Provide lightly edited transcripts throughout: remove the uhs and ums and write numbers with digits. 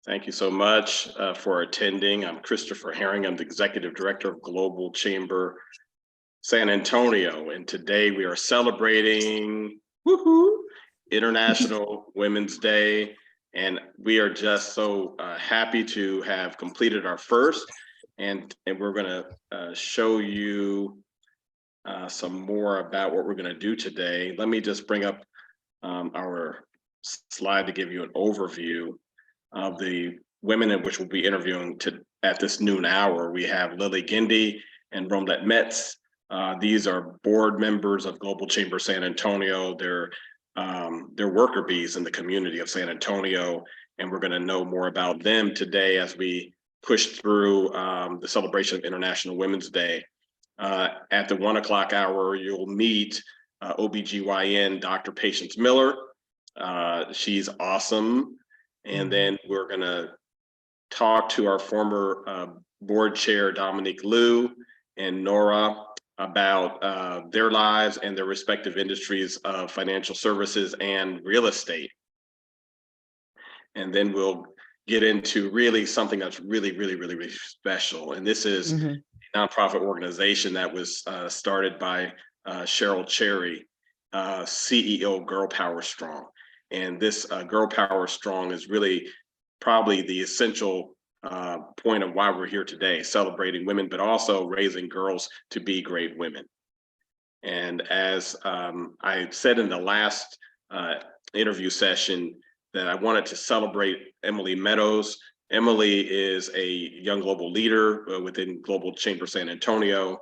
Thank you so much for attending. I'm Christopher Herring. I'm the Executive Director of Global Chamber San Antonio. And today we are celebrating International Women's Day. And we are just so happy to have completed our first. And we're going to show you some more about what we're going to do today. Let me just bring up our slide to give you an overview of the women in which we'll be interviewing at this noon hour. We have Lilly, Guindy, and Romelette Metz. These are board members of Global Chamber San Antonio. They're worker bees in the community of San Antonio, and we're going to know more about them today as we push through the celebration of International Women's Day. At the 1 o'clock hour, you'll meet OBGYN Dr. Patience Miller. She's awesome. And then we're going to talk to our former board chair, Dominique Liu and Nora, about their lives and their respective industries of financial services and real estate. And then we'll get into really something that's really special. And this is a nonprofit organization that was started by Cheryl Cherry, CEO Girl Power Strong. And this Girl Power Strong is really probably the essential point of why we're here today, celebrating women, but also raising girls to be great women. And as I said in the last interview session, that I wanted to celebrate Emily Meadows. Emily is a young global leader within Global Chamber San Antonio.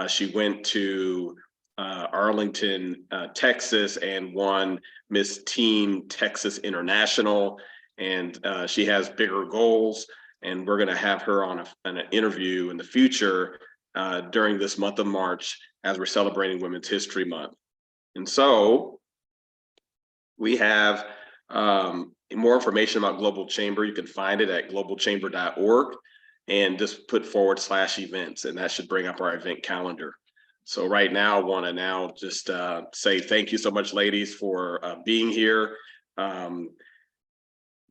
She went to Arlington, Texas, and won Miss Teen Texas International, and she has bigger goals, and we're going to have her on an interview in the future during this month of March as we're celebrating Women's History Month. And so we have more information about Global Chamber. You can find it at globalchamber.org and just put /events, and that should bring up our event calendar. So right now, I want to just say thank you so much, ladies, for being here.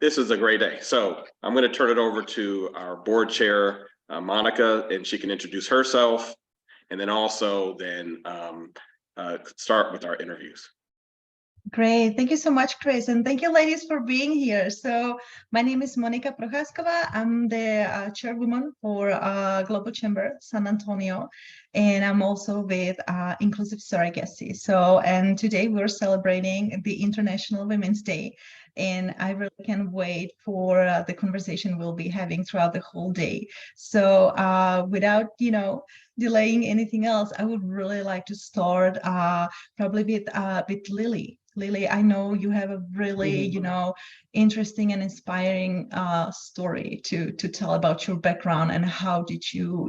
This is a great day. So I'm going to turn it over to our board chair, Monica, and she can introduce herself, and then also start with our interviews. Great. Thank you so much, Chris. And thank you, ladies, for being here. So my name is Monica Prohaskova. I'm the chairwoman for Global Chamber San Antonio, and I'm also with Inclusive Surrogacy. And today we're celebrating the International Women's Day. And I really can't wait for the conversation we'll be having throughout the whole day. So without, delaying anything else, I would really like to start probably with Lilly. Lilly, I know you have a really, interesting and inspiring story to tell about your background and how did you,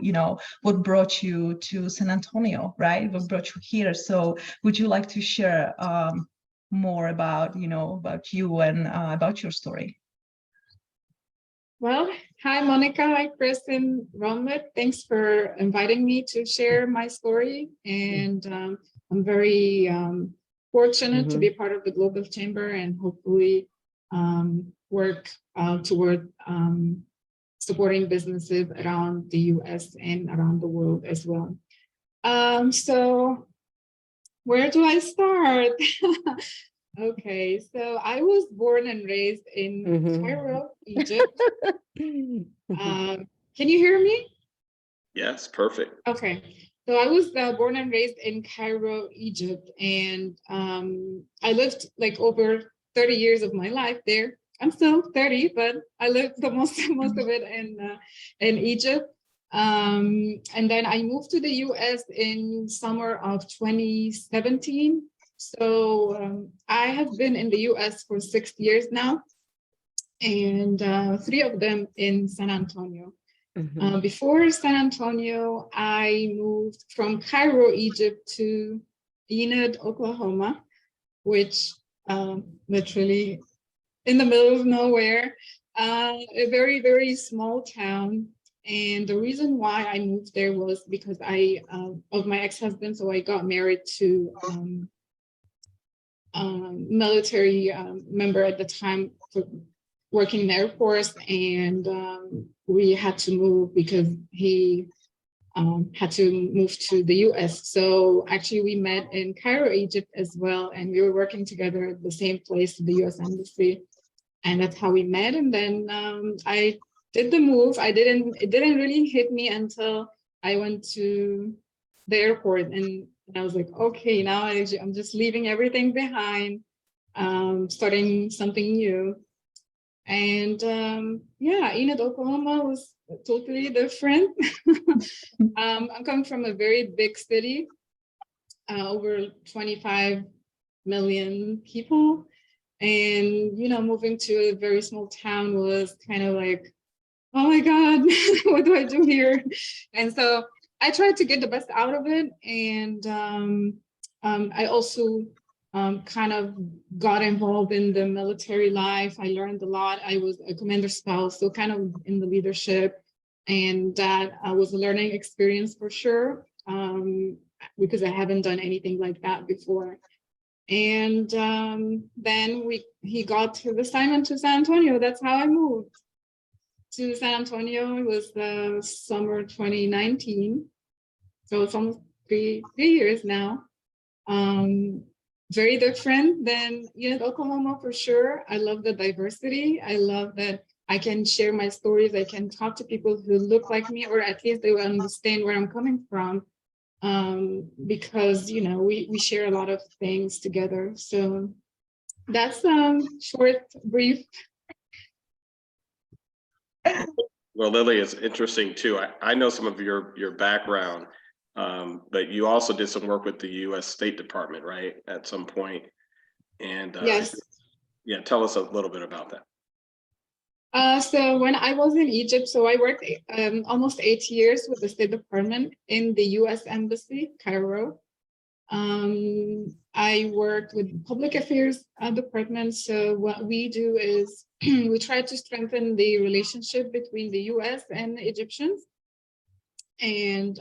what brought you to San Antonio, right? What brought you here? So would you like to share more about, about you and about your story? Well, hi, Monica. Hi, Chris and Romelette. Thanks for inviting me to share my story. And I'm very fortunate to be part of the Global Chamber and hopefully work toward supporting businesses around the US and around the world as well. So where do I start? Okay, so I was born and raised in Cairo, Egypt. Can you hear me? Yes, perfect. Okay, so I was born and raised in Cairo, Egypt, and I lived like over 30 years of my life there. I'm still 30, but I lived the most of it in Egypt. And then I moved to the US in summer of 2017. So I have been in the US for 6 years now, and 3 of them in San Antonio. Before San Antonio, I moved from Cairo, Egypt to Enid, Oklahoma, which literally in the middle of nowhere, a very, very small town. And the reason why I moved there was because of my ex-husband. So I got married to military member at the time, working in the Air Force, and we had to move because he had to move to the US. So actually we met in Cairo, Egypt as well. And we were working together at the same place, the US Embassy. And that's how we met. And then I did the move. It didn't really hit me until I went to the airport. And I was like, okay, now I'm just leaving everything behind, starting something new. And yeah, Enid, Oklahoma was totally different. I'm coming from a very big city, over 25 million people. And, you know, moving to a very small town was kind of like, oh my God, what do I do here? And so I tried to get the best out of it. And I also kind of got involved in the military life. I learned a lot. I was a commander spouse, so kind of in the leadership. And that was a learning experience for sure, because I haven't done anything like that before. And then he got the assignment to San Antonio. That's how I moved to San Antonio. It was the summer 2019. So it's almost three years now. Very different than Oklahoma for sure. I love the diversity. I love that I can share my stories. I can talk to people who look like me, or at least they will understand where I'm coming from. Because, you know, we share a lot of things together. So that's short, brief. Well, Lilly, it's interesting too. I know some of your background, but you also did some work with the U.S. State Department, right? At some point. And Yes. Yeah, tell us a little bit about that. So when I was in Egypt, so I worked almost 8 years with the State Department in the U.S. Embassy, Cairo. I worked with public affairs department. So what we do is we try to strengthen the relationship between the U.S. and the Egyptians, and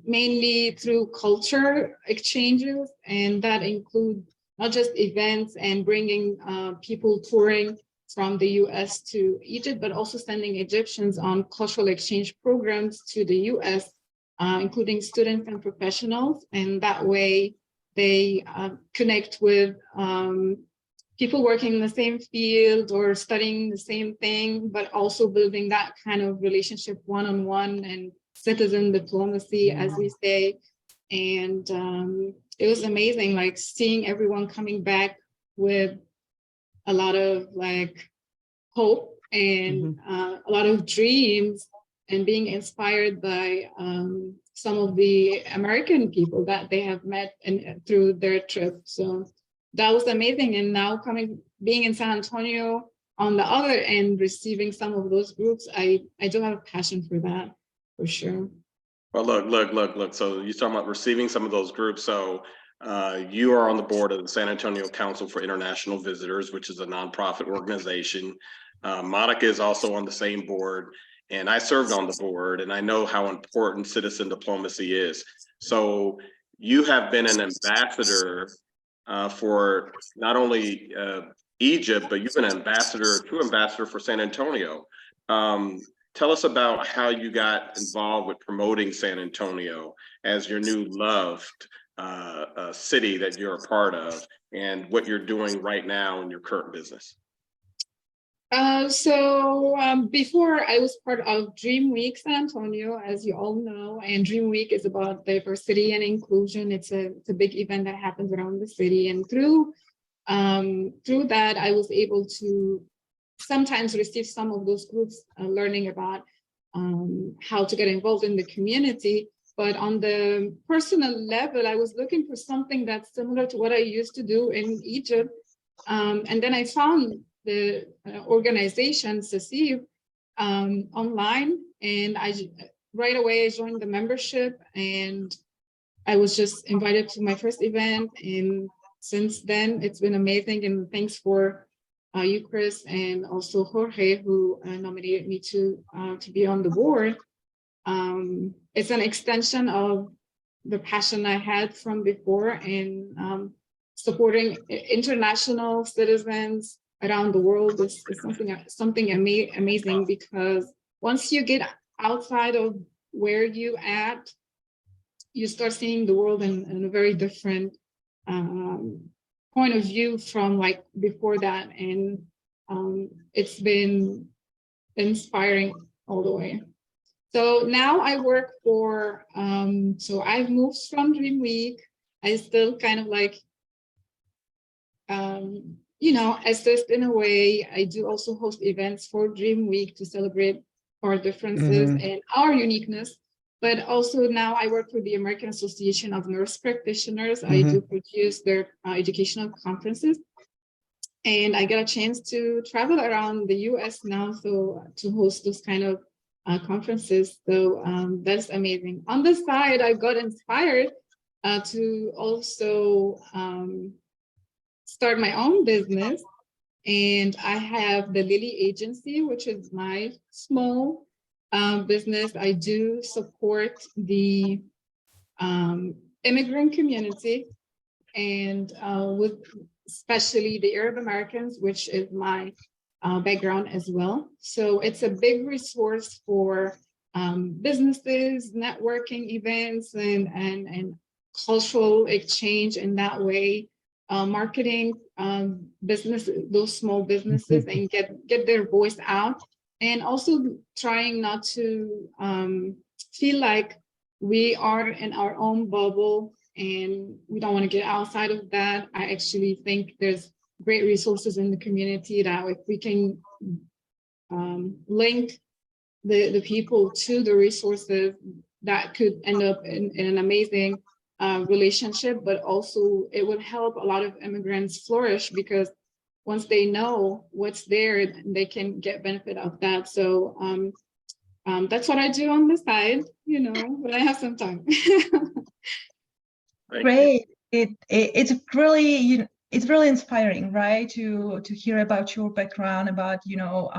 mainly through culture exchanges, and that include not just events and bringing people touring from the US to Egypt, but also sending Egyptians on cultural exchange programs to the US, including students and professionals. And that way they connect with people working in the same field or studying the same thing, but also building that kind of relationship one-on-one and citizen diplomacy, as we say. And it was amazing, like seeing everyone coming back with a lot of like hope and a lot of dreams, and being inspired by some of the American people that they have met through their trip. So that was amazing. And now being in San Antonio on the other end, receiving some of those groups, I do have a passion for that, for sure. Well, look. So you're talking about receiving some of those groups. So you are on the board of the San Antonio Council for International Visitors, which is a nonprofit organization. Monica is also on the same board, and I served on the board, and I know how important citizen diplomacy is. So you have been an ambassador for not only Egypt, but you've been an true ambassador for San Antonio. Tell us about how you got involved with promoting San Antonio as your new loved city that you're a part of, and what you're doing right now in your current business. Before I was part of Dream Week San Antonio, as you all know, and Dream Week is about diversity and inclusion. It's a big event that happens around the city, and through that, I was able to sometimes receive some of those groups learning about how to get involved in the community. But on the personal level, I was looking for something that's similar to what I used to do in Egypt. And then I found the organization, SACIV, online, and right away I joined the membership, and I was just invited to my first event. And since then, it's been amazing. And thanks for you, Chris, and also Jorge, who nominated me to be on the board. It's an extension of the passion I had from before in supporting international citizens around the world is something amazing, because once you get outside of where you at, you start seeing the world in a very different point of view from like before that. And it's been inspiring all the way. So now I work for, so I've moved from Dream Week. I still kind of like, you know, assist in a way. I do also host events for Dream Week to celebrate our differences and our uniqueness. But also now I work for the American Association of Nurse Practitioners. I do produce their educational conferences. And I get a chance to travel around the US now, so to host those kind of conferences. So that's amazing. On the side, I got inspired to also start my own business. And I have the Lilly agency, which is my small business. I do support the immigrant community, and with especially the Arab Americans, which is my background as well. So it's a big resource for businesses, networking events, and cultural exchange in that way, marketing business, those small businesses, and get their voice out, and also trying not to feel like we are in our own bubble and we don't want to get outside of that. I actually think there's great resources in the community that if we can link the people to the resources, that could end up in an amazing relationship, but also it would help a lot of immigrants flourish, because once they know what's there, they can get benefit of that. So that's what I do on the side, you know, when I have some time. Great. It's really, it's really inspiring, right? To hear about your background, about, you know,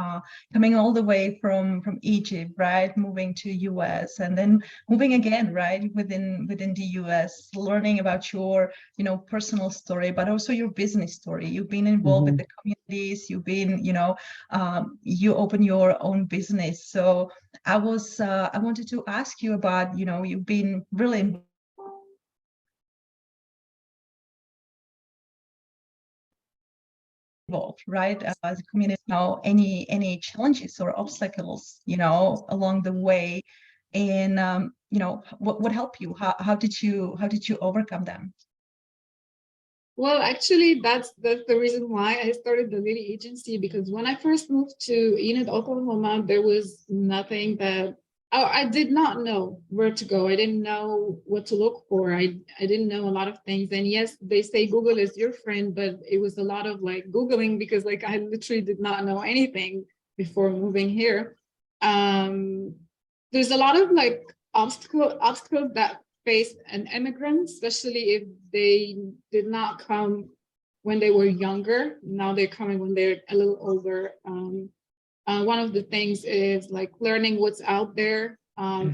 coming all the way from Egypt, right? Moving to US and then moving again, right? Within the US, learning about your, you know, personal story, but also your business story. You've been involved with the communities, you've been, you know, you open your own business. So I wanted to ask you about, you know, you've been really involved, right, as a community. Now, any challenges or obstacles, you know, along the way, and you know, what helped you? How did you overcome them? Well, actually, that's the reason why I started the Lilly agency, because when I first moved to Enid, Oklahoma, there was nothing that I did not know where to go. I didn't know what to look for. I didn't know a lot of things. And yes, they say Google is your friend, but it was a lot of like Googling, because like I literally did not know anything before moving here. There's a lot of like obstacles that face an immigrant, especially if they did not come when they were younger. Now they're coming when they're a little older. One of the things is like learning what's out there,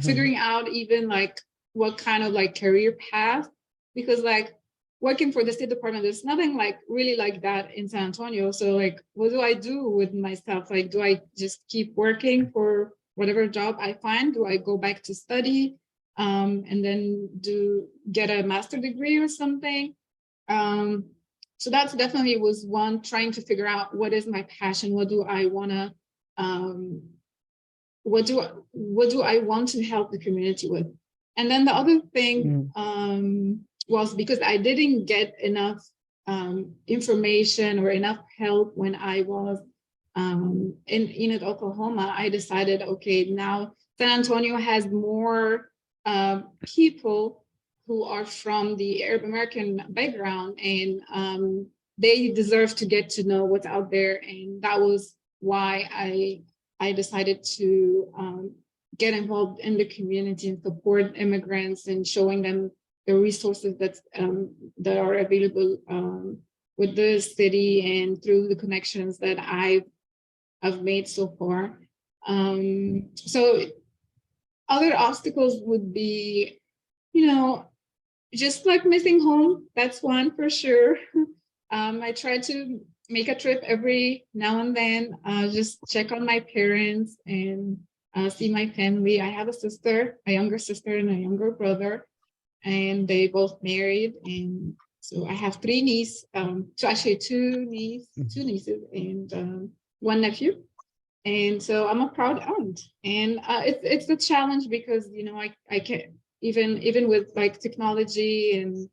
figuring out even like what kind of like career path, because like working for the State Department, there's nothing like really like that in San Antonio. So like, what do I do with myself? Like, do I just keep working for whatever job I find? Do I go back to study and then get a master's degree or something? So that's definitely was one, trying to figure out what is my passion, what do I want to what do I want to help the community with? And then the other thing was because I didn't get enough information or enough help when I was in Enid, Oklahoma. I decided, okay, now San Antonio has more people who are from the Arab American background, and they deserve to get to know what's out there. And that was why I decided to get involved in the community and support immigrants and showing them the resources that are available with the city and through the connections that I've made so far. So other obstacles would be, you know, just like missing home. That's one for sure. I try to make a trip every now and then, just check on my parents and see my family. I have a younger sister and a younger brother, and they both married. And so I have three nieces, two nieces and one nephew. And so I'm a proud aunt. And it's a challenge because, you know, I can't, even with like technology and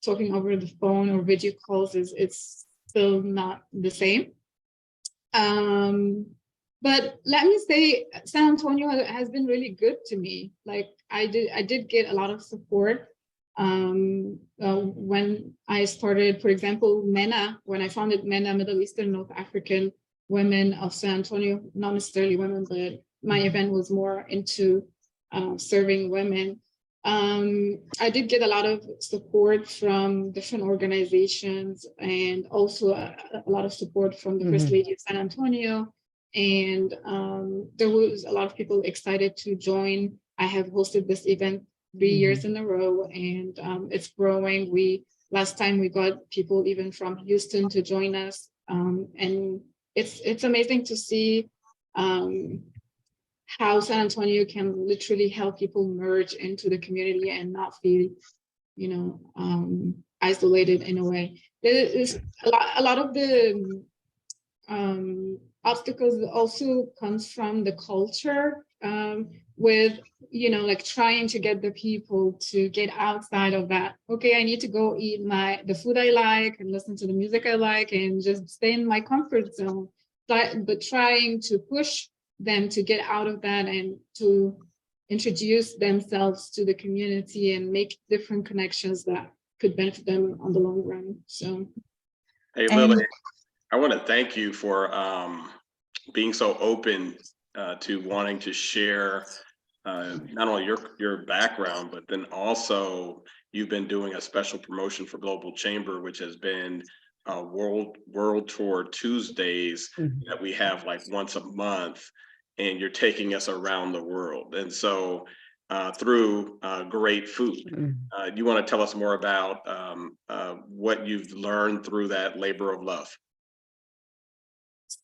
talking over the phone or video calls, it's still not the same. But let me say, San Antonio has been really good to me. Like I did get a lot of support when I started, for example, MENA, when I founded MENA, Middle Eastern North African Women of San Antonio, not necessarily women, but my event was more into serving women. I did get a lot of support from different organizations, and also a lot of support from the First Lady of San Antonio. And there was a lot of people excited to join. I have hosted this event 3 years in a row, and it's growing. Last time we got people even from Houston to join us, and it's amazing to see how San Antonio can literally help people merge into the community and not feel, you know, isolated in a way. There is a lot of the obstacles also comes from the culture, with, you know, like trying to get the people to get outside of that. Okay, I need to go eat the food I like and listen to the music I like and just stay in my comfort zone. But trying to push them to get out of that and to introduce themselves to the community and make different connections that could benefit them on the long run. So, hey Lily, I want to thank you for being so open to wanting to share not only your background, but then also you've been doing a special promotion for Global Chamber, which has been World Tour Tuesdays that we have like once a month, and you're taking us around the world. And so through great food. You want to tell us more about what you've learned through that labor of love?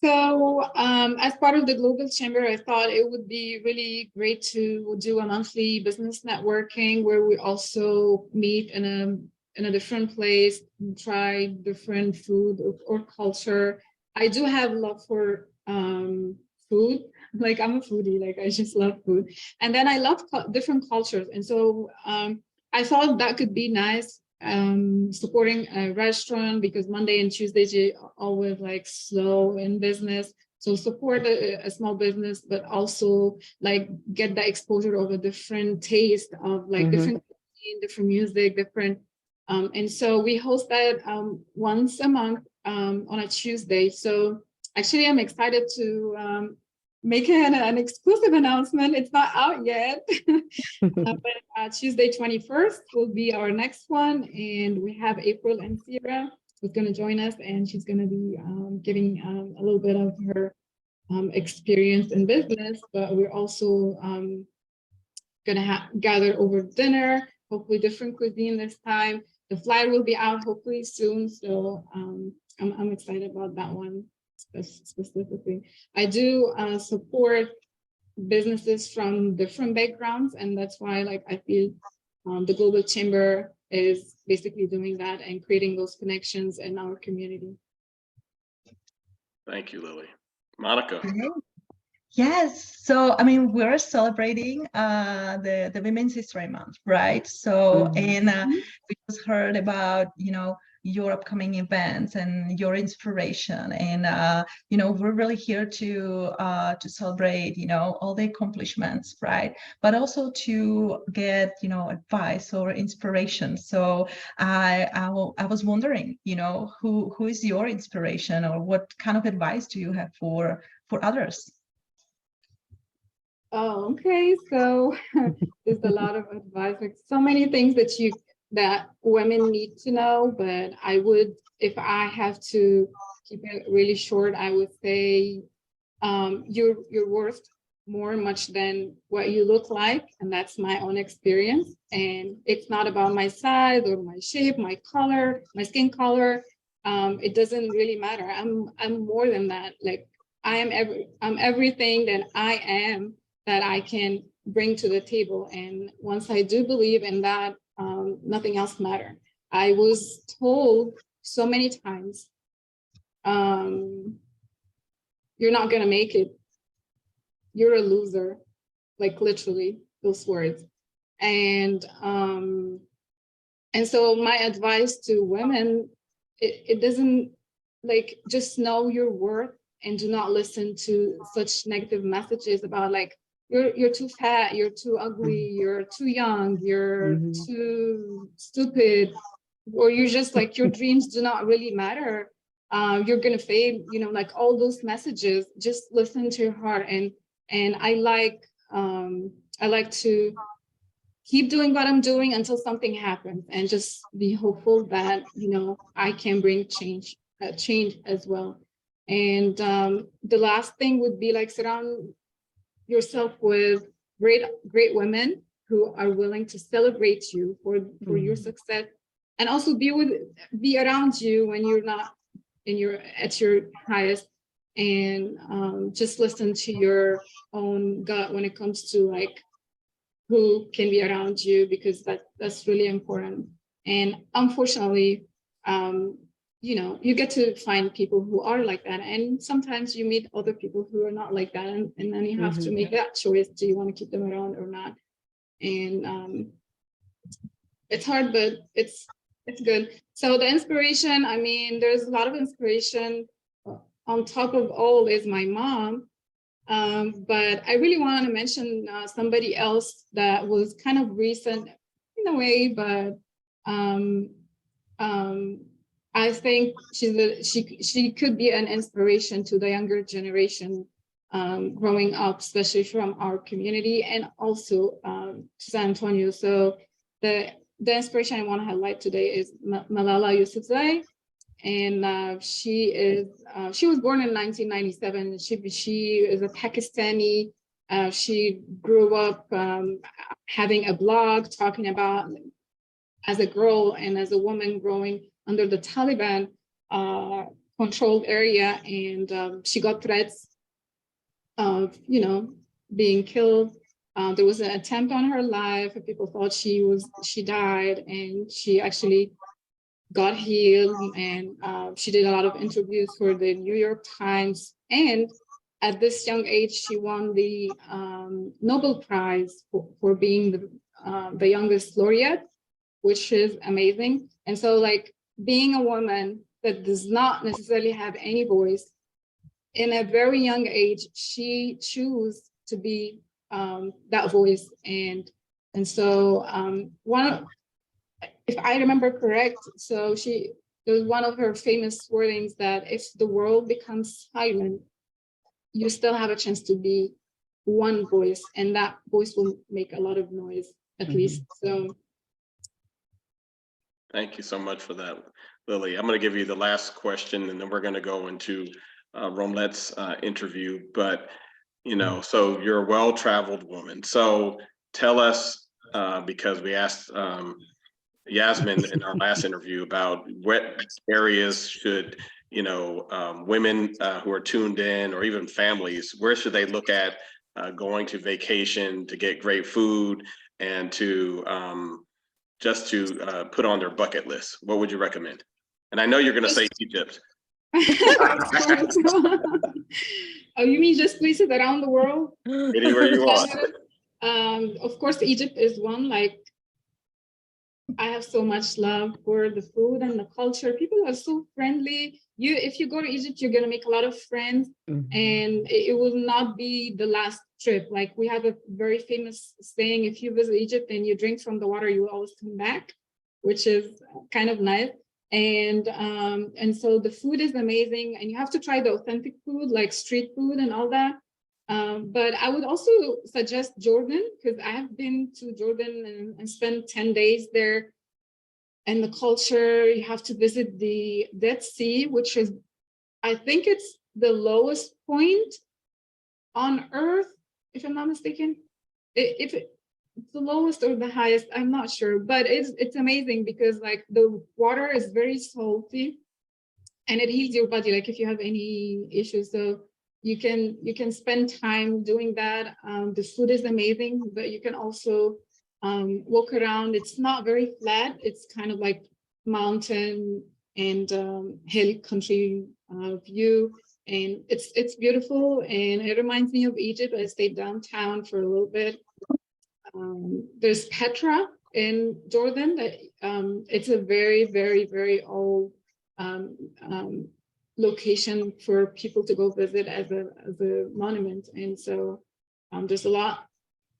So as part of the Global Chamber, I thought it would be really great to do a monthly business networking where we also meet in a different place, try different food or culture. I do have love for food. Like I'm a foodie, like I just love food. And then I love different cultures. And so I thought that could be nice, supporting a restaurant, because Monday and Tuesdays are always like slow in business. So support a small business, but also like get the exposure of a different taste of like different cuisine, different music, different. And so we host that once a month on a Tuesday. So actually I'm excited to make an exclusive announcement. It's not out yet, but Tuesday 21st will be our next one. And we have April and Sierra who's going to join us, and she's going to be giving a little bit of her experience in business, but we're also going to gather over dinner, hopefully different cuisine this time. The flyer will be out hopefully soon. So I'm excited about that one. Specifically, I do support businesses from different backgrounds, and that's why like I feel the Global Chamber is basically doing that and creating those connections in our community. Thank you, Lily. Monica. Yes, so I mean we're celebrating the Women's History Month, right? So and we just heard about, you know, your upcoming events and your inspiration, and you know, we're really here to celebrate, you know, all the accomplishments, right? But also to get, you know, advice or inspiration. So I was wondering, you know, who is your inspiration, or what kind of advice do you have for others? Oh, okay. So there's a lot of advice, like so many things that women need to know. But I would, if I have to keep it really short, I would say you're worth much than what you look like, and that's my own experience. And it's not about my size or my shape, my color, my skin color. it doesn't really matter. I'm more than that. Like I'm everything that I am, that I can bring to the table. And once I do believe in that, nothing else matters. I was told so many times, you're not gonna make it. You're a loser, like literally those words. And so my advice to women, it doesn't, like, just know your worth and do not listen to such negative messages about like, you're too fat, you're too ugly, you're too young, you're too stupid, or you're just like, your dreams do not really matter. You're gonna fail, you know, like all those messages. Just listen to your heart. And I like to keep doing what I'm doing until something happens, and just be hopeful that, you know, I can bring change as well. And the last thing would be like, surround yourself with great women who are willing to celebrate you for your success, and also be around you when you're not at your highest, and just listen to your own gut when it comes to like who can be around you, because that's really important. And unfortunately, you know, you get to find people who are like that, and sometimes you meet other people who are not like that, and then you have to make that choice. Do you want to keep them around or not? And it's hard, but it's good. So the inspiration, I mean, there's a lot of inspiration. On top of all is my mom. But I really want to mention somebody else that was kind of recent in a way, but I think she could be an inspiration to the younger generation growing up, especially from our community, and also to San Antonio. So the inspiration I want to highlight today is Malala Yousafzai. And she was born in 1997. She is a Pakistani. She grew up having a blog talking about, as a girl and as a woman growing under the Taliban controlled area, and she got threats of, you know, being killed. There was an attempt on her life. People thought she died, and she actually got healed, and she did a lot of interviews for the New York Times. And at this young age, she won the Nobel Prize for being the youngest laureate, which is amazing. And so, like, being a woman that does not necessarily have any voice, in a very young age, she chose to be that voice. And so if I remember correct, so there was one of her famous wordings that if the world becomes silent, you still have a chance to be one voice, and that voice will make a lot of noise, at least. So thank you so much for that, Lily. I'm going to give you the last question, and then we're going to go into Romelette's interview. But, you know, so you're a well-traveled woman. So tell us, because we asked Yasmin in our last interview about what areas should, you know, women who are tuned in, or even families, where should they look at going to vacation to get great food and to just to put on their bucket list? What would you recommend? And I know you're going to say Egypt. Oh, you mean just places around the world? Anywhere you want. Of course, Egypt is one. Like, I have so much love for the food and the culture. People are so friendly. If you go to Egypt, you're gonna make a lot of friends, and it will not be the last trip. Like, we have a very famous saying: if you visit Egypt and you drink from the water, you will always come back, which is kind of nice. And so the food is amazing, and you have to try the authentic food, like street food and all that. But I would also suggest Jordan, because I have been to Jordan and spent 10 days there. And the culture, you have to visit the Dead Sea, which is, I think it's the lowest point on Earth, if I'm not mistaken. If it's the lowest or the highest, I'm not sure, but it's amazing, because like the water is very salty, and it heals your body. Like if you have any issues, so you can spend time doing that. The food is amazing, but you can also walk around. It's not very flat. It's kind of like mountain and hill country view, and it's beautiful, and it reminds me of Egypt. I stayed downtown for a little bit. There's Petra in Jordan. That it's a very, very, very old location for people to go visit as a monument, and so there's a lot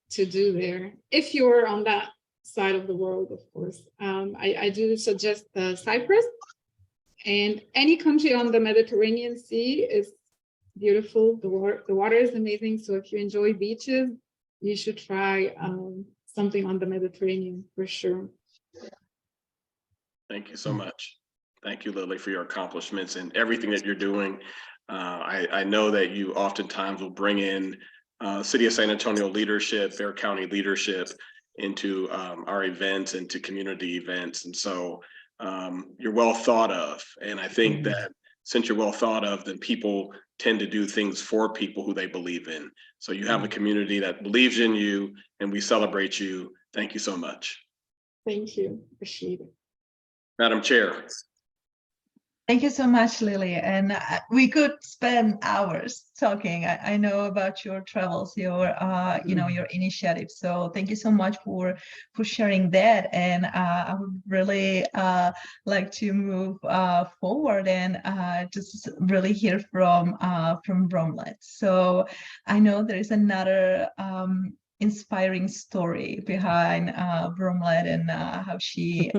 to do there if you're on that side of the world, of course. I do suggest Cyprus, and any country on the Mediterranean Sea is beautiful. The water is amazing. So if you enjoy beaches, you should try something on the Mediterranean for sure. Thank you so much. Thank you, Lilly, for your accomplishments and everything that you're doing. I know that you oftentimes will bring in City of San Antonio leadership, Bexar County leadership into our events, into community events. And so you're well thought of. And I think that since you're well thought of, then people tend to do things for people who they believe in. So you have a community that believes in you, and we celebrate you. Thank you so much. Thank you. Appreciate it. Madam Chair. Thank you so much, Lilly. And we could spend hours talking. I know about your travels, your your initiatives. So thank you so much for sharing that. And I would really like to move forward and just really hear from Romelette. So I know there is another inspiring story behind Romelette and how she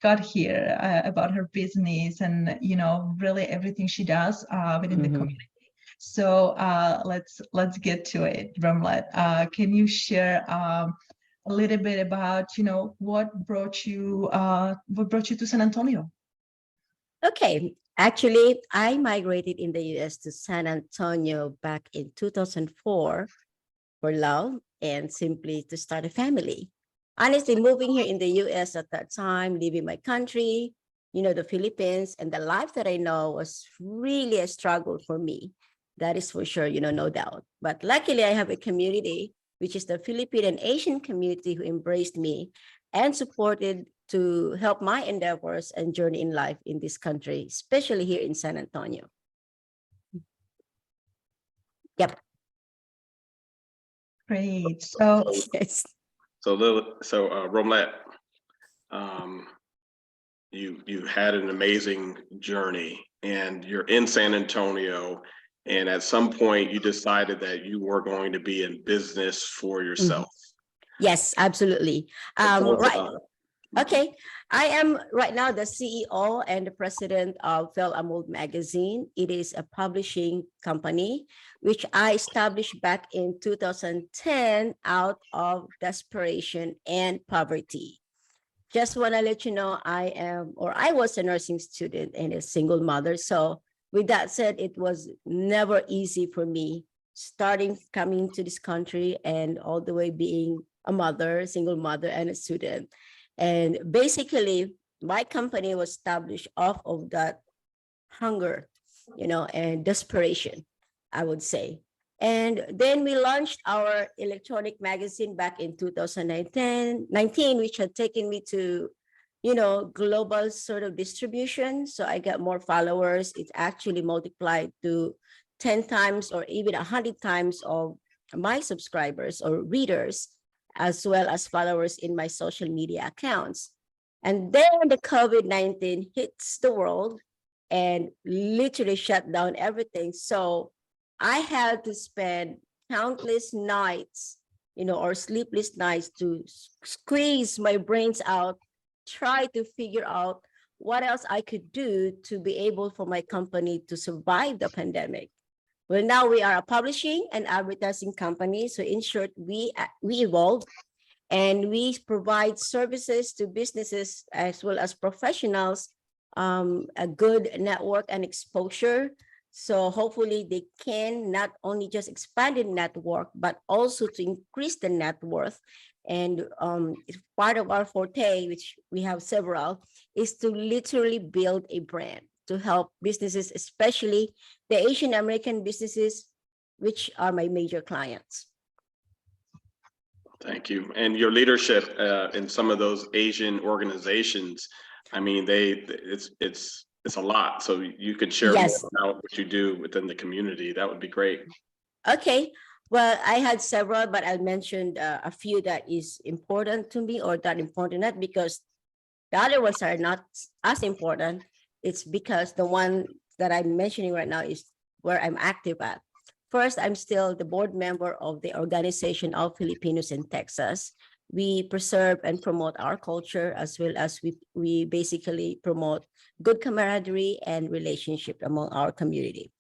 got here, about her business and really everything she does within the community. So let's get to it. Romelette, can you share a little bit about what brought you to San Antonio? Okay, actually I migrated in the US to San Antonio back in 2004 for love and simply to start a family. Honestly, moving here in the US at that time, leaving my country, the Philippines, and the life that I know was really a struggle for me. That is for sure, no doubt. But luckily, I have a community, which is the Philippine and Asian community, who embraced me and supported to help my endeavors and journey in life in this country, especially here in San Antonio. Yep. Great. So yes. So Romelette, you had an amazing journey, and you're in San Antonio, and at some point you decided that you were going to be in business for yourself. Yes, absolutely. Right. Okay, I am right now the CEO and the president of Fel Amold Magazine. It is a publishing company which I established back in 2010 out of desperation and poverty. Just want to let you know I was a nursing student and a single mother. So with that said, it was never easy for me coming to this country and all the way being a mother, single mother and a student. And basically, my company was established off of that hunger, and desperation, I would say. And then we launched our electronic magazine back in 2019, which had taken me to, global sort of distribution. So I got more followers. It actually multiplied to 10 times or even 100 times of my subscribers or readers, as well as followers in my social media accounts. And then the COVID-19 hits the world and literally shut down everything. So I had to spend countless nights, or sleepless nights to squeeze my brains out, try to figure out what else I could do to be able for my company to survive the pandemic. Well, now we are a publishing and advertising company. So in short, we evolved and we provide services to businesses as well as professionals, a good network and exposure. So hopefully they can not only just expand the network, but also to increase the net worth. And part of our forte, which we have several, is to literally build a brand. to help businesses, especially the Asian American businesses, which are my major clients. Thank you. And your leadership in some of those Asian organizations, I mean, it's a lot. So you could share Yes. more about what you do within the community. That would be great. Okay, well, I had several, but I mentioned a few that is important to me or that important, not because the other ones are not as important. It's because the one that I'm mentioning right now is where I'm active at. First, I'm still the board member of the Organization of Filipinos in Texas. We preserve and promote our culture, as well as we basically promote good camaraderie and relationship among our community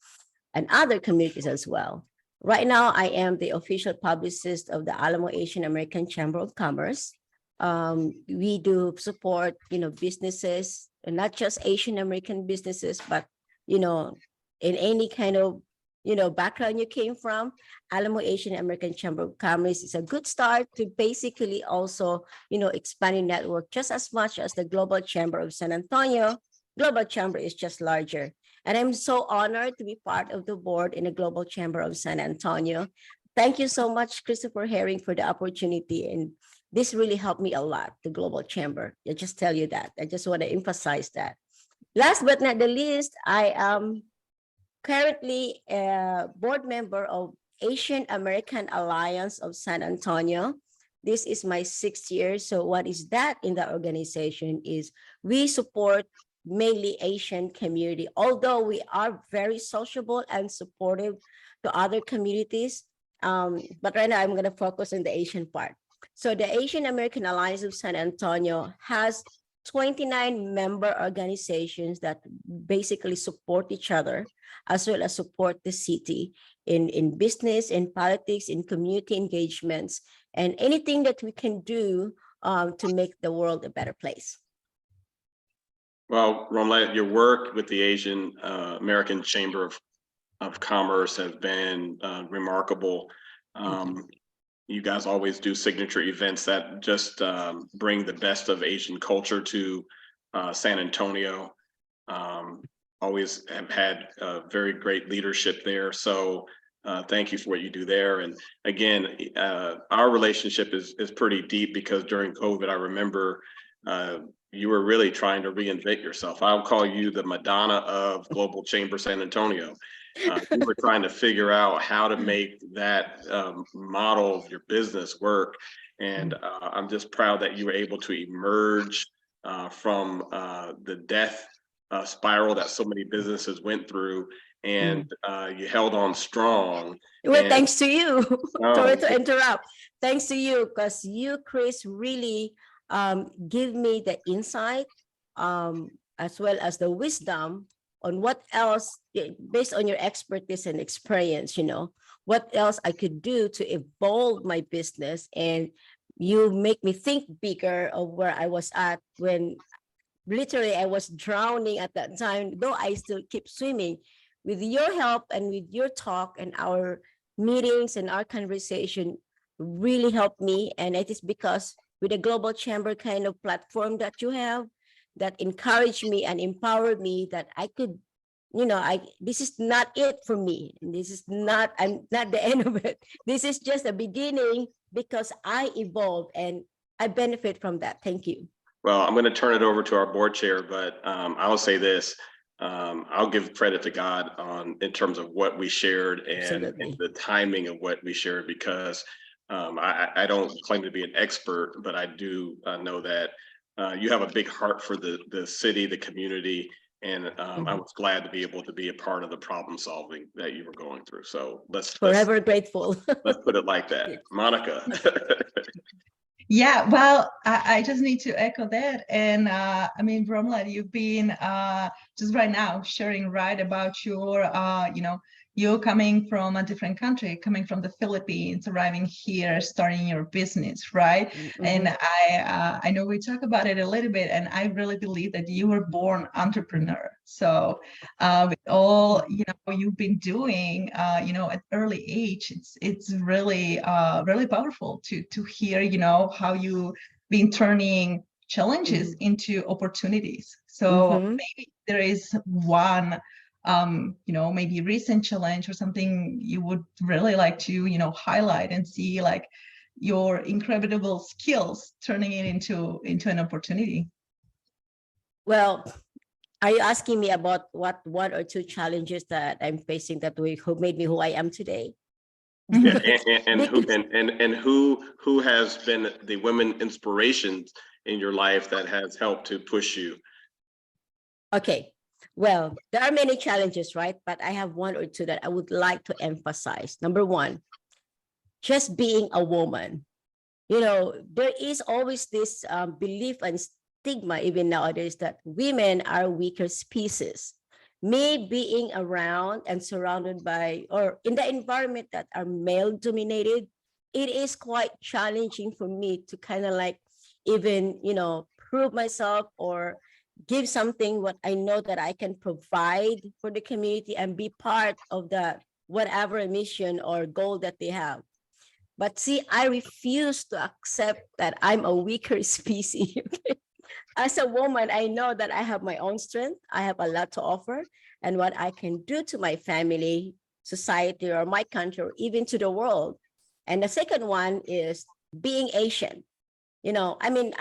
and other communities as well. Right now, I am the official publicist of the Alamo Asian American Chamber of Commerce. We do support, businesses, and not just Asian American businesses, but, in any kind of, background you came from. Alamo Asian American Chamber of Commerce is a good start to basically also, expanding network just as much as the Global Chamber of San Antonio. Global Chamber is just larger. And I'm so honored to be part of the board in the Global Chamber of San Antonio. Thank you so much, Christopher Herring, for the opportunity. And this really helped me a lot, the Global Chamber. I just tell you that. I just want to emphasize that. Last but not the least, I am currently a board member of Asian American Alliance of San Antonio. This is my 6th year. So what is that in the organization is we support mainly Asian community, although we are very sociable and supportive to other communities. But right now I'm going to focus on the Asian part. So the Asian American Alliance of San Antonio has 29 member organizations that basically support each other, as well as support the city in business, in politics, in community engagements, and anything that we can do to make the world a better place. Well, Romelette, your work with the Asian American Chamber of Commerce has been remarkable. You guys always do signature events that just bring the best of Asian culture to San Antonio. Always have had very great leadership there. So thank you for what you do there. And again, our relationship is pretty deep because during COVID, I remember you were really trying to reinvent yourself. I'll call you the Madonna of Global Chamber San Antonio. You were trying to figure out how to make that model of your business work. And I'm just proud that you were able to emerge from the death spiral that so many businesses went through, and you held on strong. Well, and, thanks to you. Sorry to interrupt. Thanks to you, because you, Chris, really give me the insight as well as the wisdom on what else, based on your expertise and experience, what else I could do to evolve my business. And you make me think bigger of where I was at when literally I was drowning at that time, though I still keep swimming. With your help and with your talk and our meetings and our conversation really helped me. And it is because with a Global Chamber kind of platform that you have, that encouraged me and empowered me, that I could, this is not it for me. This is not, I'm not the end of it. This is just a beginning because I evolved and I benefit from that. Thank you. Well, I'm going to turn it over to our board chair, but I'll say this. I'll give credit to God in terms of what we shared and the timing of what we shared, because I don't claim to be an expert, but I do know that you have a big heart for the city, the community, and I was glad to be able to be a part of the problem solving that you were going through. So let's forever grateful. Let's put it like that. Monica. Yeah, well, I just need to echo that. And I mean, Romelette, you've been just right now sharing about your, you coming from a different country, coming from the Philippines, arriving here, starting your business, right? And I know we talk about it a little bit, and I really believe that you were born entrepreneur. So with all, you've been doing, at early age, it's really, really powerful to hear, how you've been turning challenges Mhm. into opportunities. So Mhm. maybe there is one, maybe recent challenge or something you would really like to, highlight and see like your incredible skills turning it into an opportunity. Well, are you asking me about what one or two challenges that I'm facing that who made me who I am today? Yeah, Because- and who because- and who has been the women inspirations in your life that has helped to push you? Okay, well, there are many challenges, right? But I have one or two that I would like to emphasize. Number one, just being a woman. There is always this belief and stigma even nowadays that women are weaker species. Me being around and surrounded by or in the environment that are male dominated, it is quite challenging for me to kind of like even, prove myself or give something what I know that I can provide for the community and be part of the whatever mission or goal that they have. But see, I refuse to accept that I'm a weaker species. As a woman, I know that I have my own strength. I have a lot to offer and what I can do to my family, society, or my country, or even to the world. And the second one is being Asian. I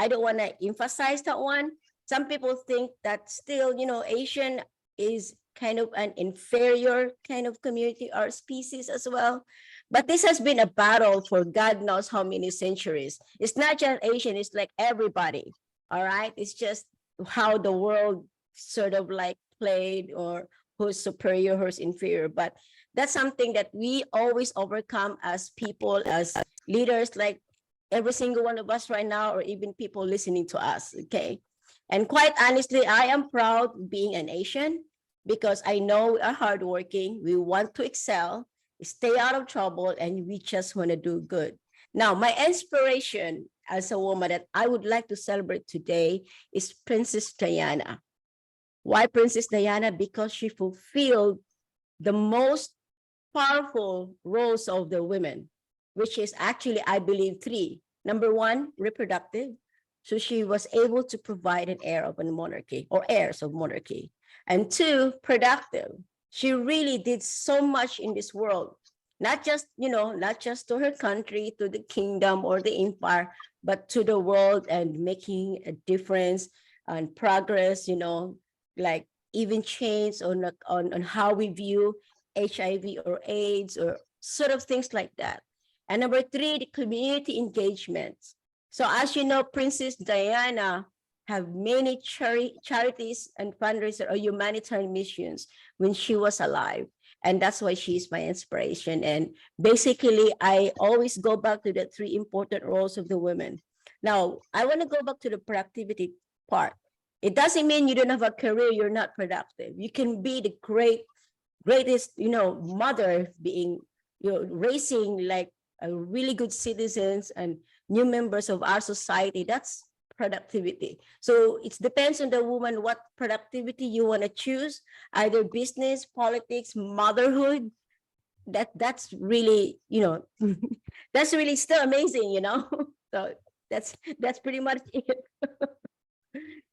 don't want to emphasize that one. Some people think that still, Asian is kind of an inferior kind of community or species as well. But this has been a battle for God knows how many centuries. It's not just Asian, it's like everybody. All right. It's just how the world sort of like played or who's superior, who's inferior. But that's something that we always overcome as people, as leaders, like every single one of us right now, or even people listening to us. Okay. And quite honestly, I am proud being an Asian because I know we are hardworking. We want to excel, stay out of trouble, and we just want to do good. Now, my inspiration as a woman that I would like to celebrate today is Princess Diana. Why Princess Diana? Because she fulfilled the most powerful roles of the women, which is actually, I believe, three. Number one, reproductive. So she was able to provide an heir of a monarchy or heirs of monarchy. And two, productive. She really did so much in this world, not just, not just to her country, to the kingdom or the empire, but to the world and making a difference and progress, like even change on how we view HIV or AIDS or sort of things like that. And number three, the community engagements. So as you know, Princess Diana have many charities and fundraisers or humanitarian missions when she was alive. And that's why she's my inspiration. And basically, I always go back to the three important roles of the women. Now, I want to go back to the productivity part. It doesn't mean you don't have a career, you're not productive. You can be the greatest, mother, being, raising like a really good citizens and new members of our society. That's productivity. So it depends on the woman what productivity you want to choose, either business, politics, motherhood. That's really, that's really still amazing, So that's pretty much it.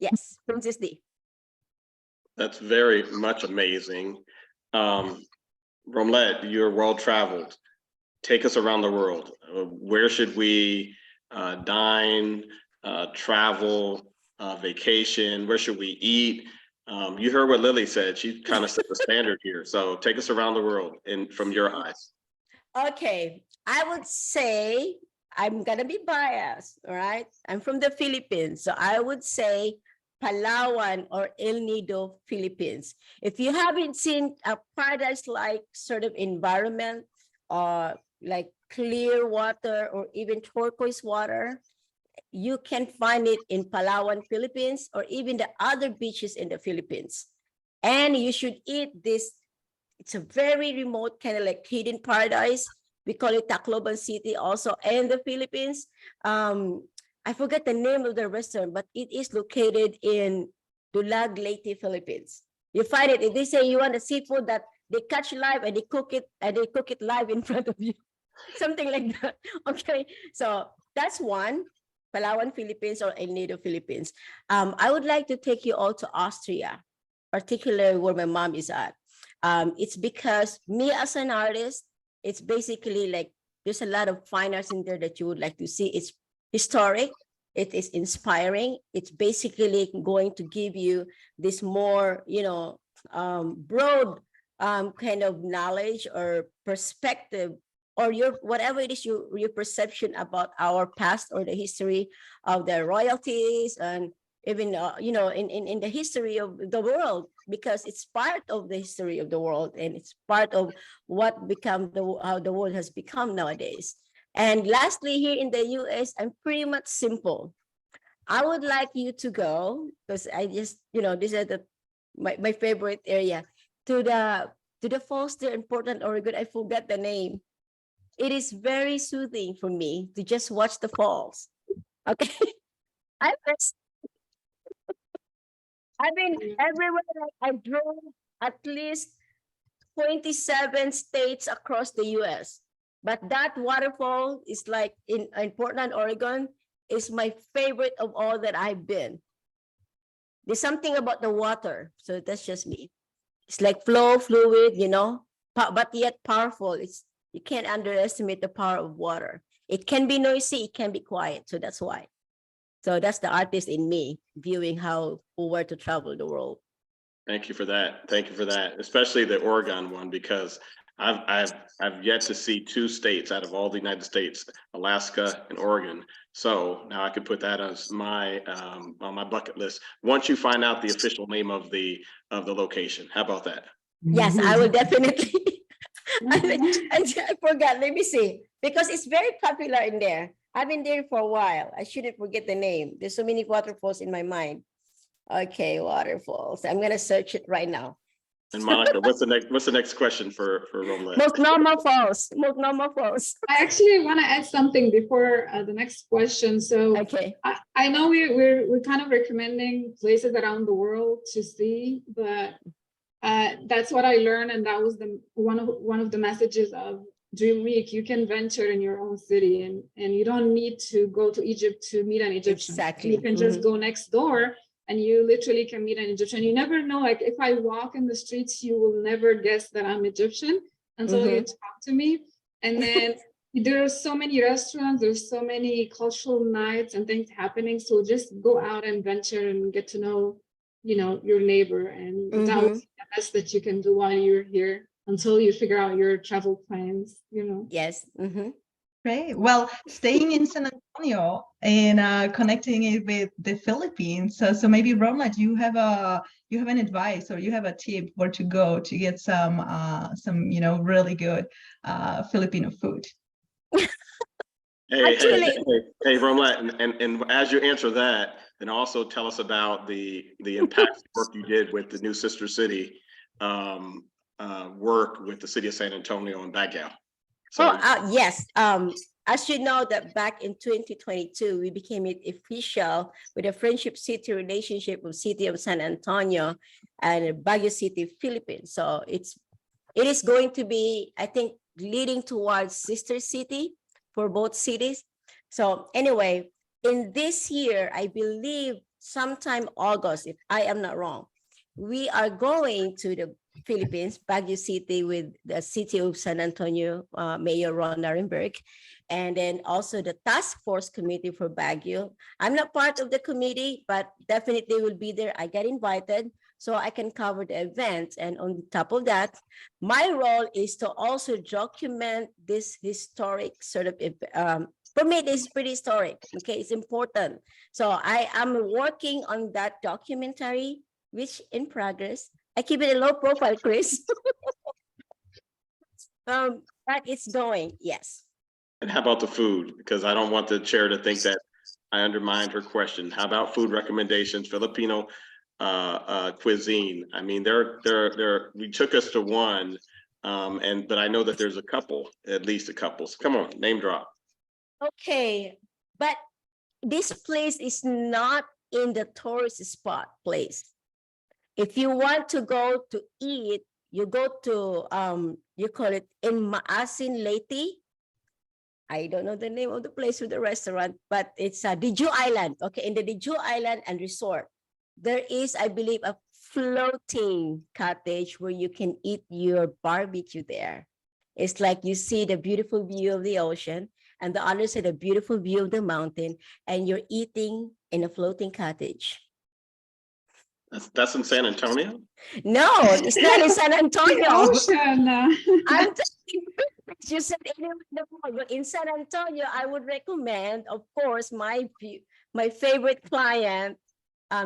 Yes, Princess D. That's very much amazing. Romelette, you're well traveled. Take us around the world. Where should we dine, travel, vacation? Where should we eat? You heard what Lilly said. She kind of set the standard here. So take us around the world from your eyes. Okay, I would say I'm gonna be biased, all right? I'm from the Philippines, so I would say Palawan or El Nido, Philippines. If you haven't seen a paradise-like sort of environment, like clear water or even turquoise water, you can find it in Palawan, Philippines, or even the other beaches in the Philippines. And you should eat this. It's a very remote kind of like hidden paradise. We call it Tacloban City also in the Philippines. I forget the name of the restaurant, but it is located in Dulag, Leyte, Philippines. You find it, if they say you want a seafood that they catch live and they cook it live in front of you. Something like that. Okay, so that's one. Palawan, Philippines, or El Nido, Philippines. I would like to take you all to Austria, particularly where my mom is at. It's because me as an artist, it's basically like there's a lot of fine arts in there that you would like to see. It's historic, it is inspiring. It's basically going to give you this more, broad kind of knowledge or perspective, or your whatever it is your perception about our past or the history of the royalties, and even in the history of the world, because it's part of the history of the world, and it's part of what become how the world has become nowadays. And lastly, here in the US, I'm pretty much simple. I would like you to go, because I just, these are my favorite area, to the falls there in Portland, Oregon. I forgot the name. It is very soothing for me to just watch the falls. Okay. I was, I've been everywhere. I drove at least 27 states across the US. But that waterfall is like in Portland, Oregon, is my favorite of all that I've been. There's something about the water. So that's just me. It's like fluid, but yet powerful. You can't underestimate the power of water. It can be noisy, it can be quiet. So that's why. So that's the artist in me viewing how or where to travel the world. Thank you for that. Thank you for that, especially the Oregon one, because I've yet to see 2 states out of all the United States, Alaska and Oregon. So now I could put that as my on my bucket list once you find out the official name of the location. How about that? Yes, I will definitely. I forgot. Let me see, because it's very popular in there. I've been there for a while. I shouldn't forget the name. There's so many waterfalls in my mind. Okay, waterfalls. I'm gonna search it right now. And Monica, what's the next question for Romelette? Most normal falls. Most normal falls. I actually want to add something before the next question. So Okay. I know we're kind of recommending places around the world to see, but that's what I learned, and that was one of the messages of Dream Week. You can venture in your own city, and you don't need to go to Egypt to meet an Egyptian. Exactly. You can just go next door, and you literally can meet an Egyptian. You never know. Like if I walk in the streets, you will never guess that I'm Egyptian until you talk to me. And then there are so many restaurants, there's so many cultural nights and things happening. So just go out and venture and get to know, your neighbor. And that was the best that you can do while you're here until you figure out your travel plans, Yes. Great. Well, staying in San Antonio and connecting it with the Philippines. So maybe Romelette, you have an advice or you have a tip where to go to get some really good Filipino food. Hey, Romelette, and as you answer that, then also tell us about the impact work you did with the new sister city work with the city of San Antonio and Baguio. So, Yes. As you know, that back in 2022, we became official with a friendship city relationship with City of San Antonio and Baguio City, Philippines. So it is going to be, I think, leading towards sister city for both cities. So anyway, in this year, I believe sometime August, if I am not wrong, we are going to the Philippines, Baguio City, with the City of San Antonio, Mayor Ron Narenberg, and then also the task force committee for Baguio. I'm not part of the committee, but definitely will be there. I get invited so I can cover the event. And on top of that, my role is to also document this historic sort of, for me, this is pretty historic, okay? It's important. So I am working on that documentary, which in progress. I keep it a low profile, Chris. But it's going, yes. and how about the food? Because I don't want the chair to think that I undermined her question. How about food recommendations, Filipino cuisine? I mean, we took us to one, but I know that there's a couple, at least a couple. So come on, name drop. Okay, but this place is not in the tourist spot place. If you want to go to eat, you go to, you call it in Maasin Leyte. I don't know the name of the place with the restaurant, but it's Diju Island. Okay, in the Diju Island and Resort, there is, I believe, a floating cottage where you can eat your barbecue there. It's like you see the beautiful view of the ocean, and the other side, a beautiful view of the mountain, and you're eating in a floating cottage. That's in San Antonio? No, it's not in San The Antonio. ocean. I'm telling you, you said anywhere in the world, but in San Antonio, I would recommend, of course, my favorite client,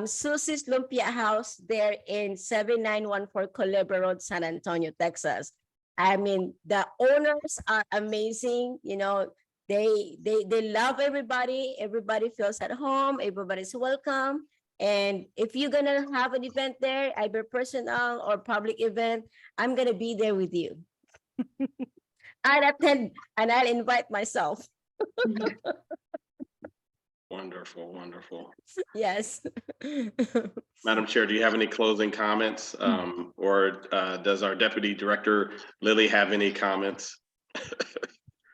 Susie's Lumpia House there in 7914 Culebra Road, San Antonio, Texas. I mean, the owners are amazing. You know, they love everybody. Everybody feels at home. Everybody's welcome. And if you're gonna have an event there, either personal or public event, I'm gonna be there with you. I'll attend and I'll invite myself. Wonderful, wonderful. Yes. Madam Chair, do you have any closing comments? Or does our Deputy Director Lilly have any comments?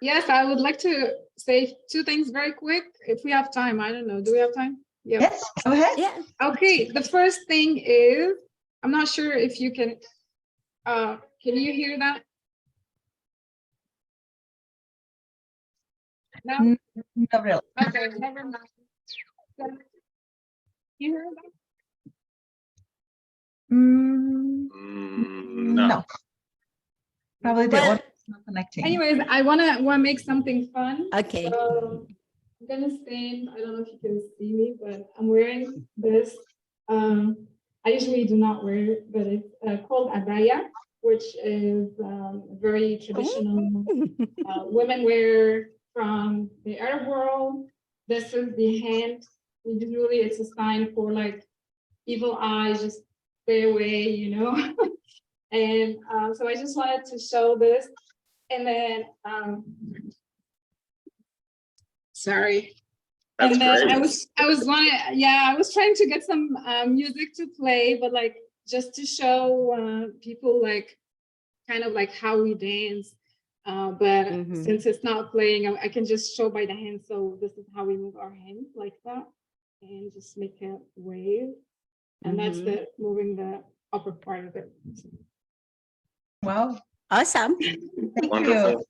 Yes, I would like to say two things very quick. If we have time, I don't know. Do we have time? Yeah. Yes, go ahead. Yeah. Okay, the first thing is, I'm not sure if you can you hear that? No? Not really. Okay, never mind. You hear that? No. No. Probably the Well, audio is not connecting. Anyways, I wanna make something fun. Okay. So I'm gonna stand, I don't know if you can see me, but I'm wearing this. I usually do not wear it, but it's called abaya, which is very traditional women wear from the Arab world. This is the hand. Usually it's a sign for like evil eyes, just stay away, you know. And so I just wanted to show this. And then, sorry. That's And then great. I was trying to get some music to play, but like just to show people like kind of like how we dance. But since it's not playing, I can just show by the hand. So this is how we move our hands like that, and just make a wave. And that's the moving the upper part of it. Wow. Awesome. Thank Wonderful. you.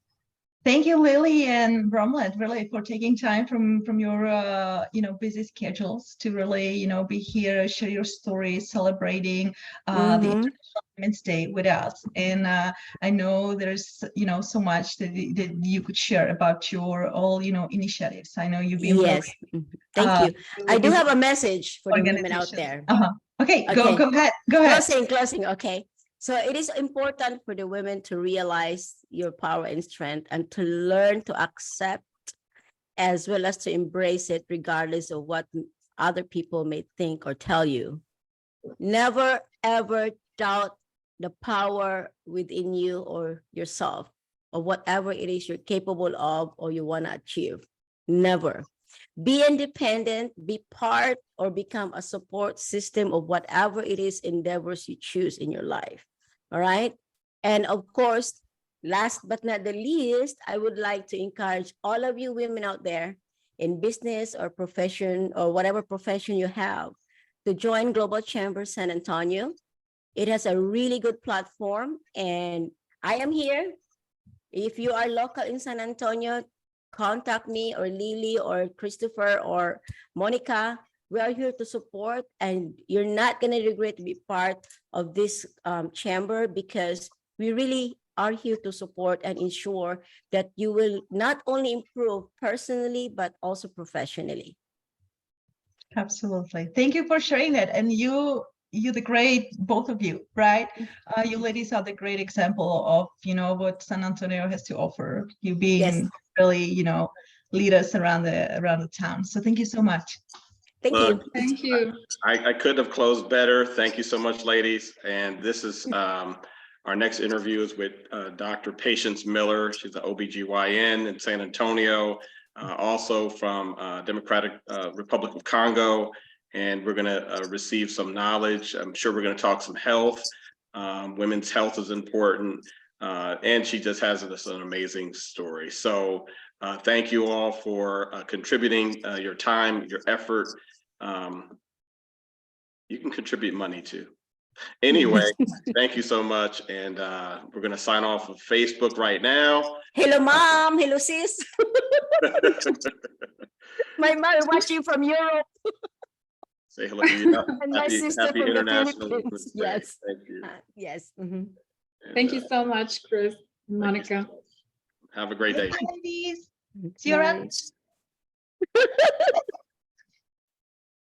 Thank you, Lilly and Romelette, really for taking time from your busy schedules to really be here, share your stories, celebrating the International Women's Day with us. And I know there's so much that you could share about your all initiatives. I know you've been Yes. Thank you. I do have a message for the women out there. Okay, go ahead. Closing. Okay. So it is important for the women to realize your power and strength and to learn to accept as well as to embrace it regardless of what other people may think or tell you. Never, ever doubt the power within you or yourself or whatever it is you're capable of or you want to achieve. Never. Be independent, be part or become a support system of whatever it is endeavors you choose in your life. All right. And of course, last but not the least, I would like to encourage all of you women out there in business or profession or whatever profession you have to join Global Chamber San Antonio. It has a really good platform and I am here. If you are local in San Antonio, contact me or Lily or Christopher or Monica. We are here to support and you're not going to regret to be part of this chamber because we really are here to support and ensure that you will not only improve personally, but also professionally. Absolutely. Thank you for sharing that. And you're the great, both of you, right? You ladies are the great example of, what San Antonio has to offer. You being really, lead us around the town. So thank you so much. Thank you. Thank you. I could have closed better. Thank you so much, ladies. And this is our next interview is with Dr. Patience Miller. She's an OBGYN in San Antonio, also from Democratic Republic of Congo. And we're going to receive some knowledge. I'm sure we're going to talk some health. Women's health is important. And she just has this an amazing story. So thank you all for contributing your time, your effort. You can contribute money too. Anyway, thank you so much. And we're going to sign off of Facebook right now. Hello, mom. Hello, sis. My mom watching from Europe. Say hello to you. And my sister from the International Philippines. Women's Day. Yes. Thank you. Yes. Mhm. And, Thank you so much, Chris and Monica. have a great day. Bye, ladies. See you around. Bye.